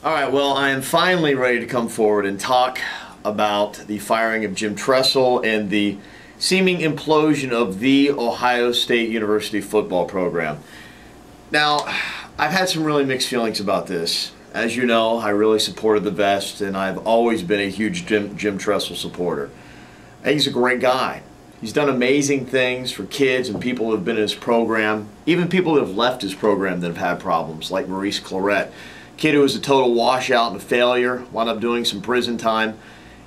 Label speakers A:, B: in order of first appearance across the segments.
A: All right, well, I am finally ready to come forward and talk about the firing of Jim Tressel and the seeming implosion of the Ohio State University football program. Now, I've had some really mixed feelings about this. As you know, I really supported the Vest, and I've always been a huge Jim Tressel supporter. I think he's a great guy. He's done amazing things for kids and people who have been in his program, even people that have left his program that have had problems, like Maurice Clarett. Kid who was a total washout and a failure, wound up doing some prison time.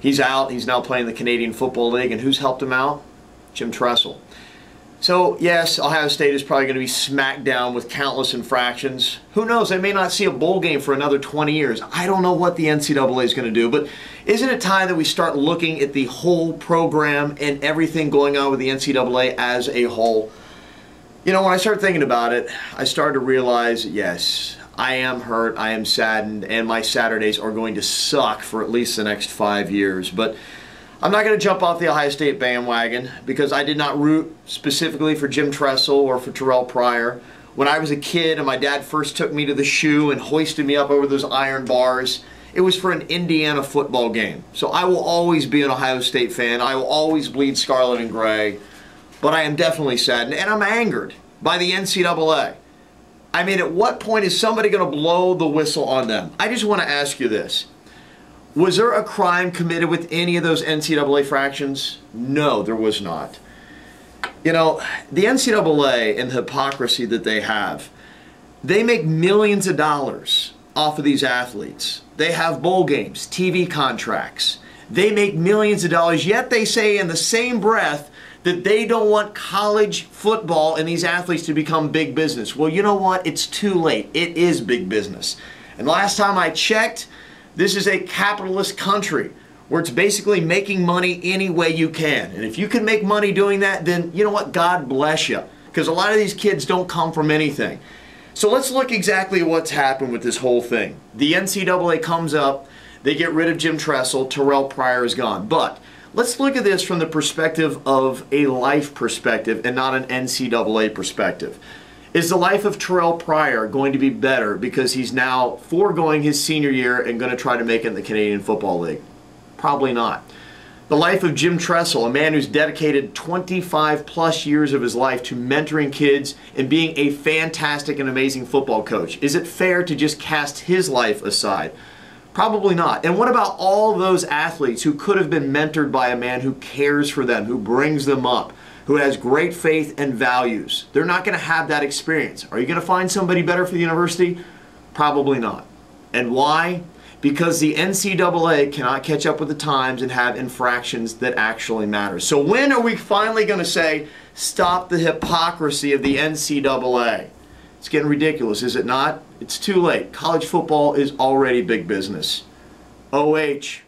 A: He's out. He's now playing the Canadian Football League, and who's helped him out? Jim Tressel. So, yes, Ohio State is probably going to be smacked down with countless infractions. Who knows? They may not see a bowl game for another 20 years. I don't know what the NCAA is going to do, but isn't it time that we start looking at the whole program and everything going on with the NCAA as a whole? You know, when I started thinking about it, I started to realize, yes, I am hurt, I am saddened, and my Saturdays are going to suck for at least the next 5 years. But I'm not going to jump off the Ohio State bandwagon because I did not root specifically for Jim Tressel or for Terrell Pryor. When I was a kid and my dad first took me to the shoe and hoisted me up over those iron bars, it was for an Indiana football game. So I will always be an Ohio State fan. I will always bleed scarlet and gray. But I am definitely saddened, and I'm angered by the NCAA. I mean, at what point is somebody going to blow the whistle on them? I just want to ask you this. Was there a crime committed with any of those NCAA fractions? No, there was not. You know, the NCAA and the hypocrisy that they have, they make millions of dollars off of these athletes. They have bowl games, TV contracts. They make millions of dollars, yet they say in the same breath that they don't want college football and these athletes to become big business. Well, you know what? It's too late. It is big business. And last time I checked, this is a capitalist country where it's basically making money any way you can. And if you can make money doing that, then you know what? God bless you. Because a lot of these kids don't come from anything. So let's look exactly at what's happened with this whole thing. The NCAA comes up, they get rid of Jim Tressel, Terrell Pryor is gone. But let's look at this from the perspective of a life perspective and not an NCAA perspective. Is the life of Terrell Pryor going to be better because he's now foregoing his senior year and going to try to make it in the Canadian Football League? Probably not. The life of Jim Tressel, a man who's dedicated 25 plus years of his life to mentoring kids and being a fantastic and amazing football coach. Is it fair to just cast his life aside? Probably not. And what about all those athletes who could have been mentored by a man who cares for them, who brings them up, who has great faith and values? They're not going to have that experience. Are you going to find somebody better for the university? Probably not. And why? Because the NCAA cannot catch up with the times and have infractions that actually matter. So when are we finally going to say, stop the hypocrisy of the NCAA? It's getting ridiculous, is it not? It's too late. College football is already big business. OH.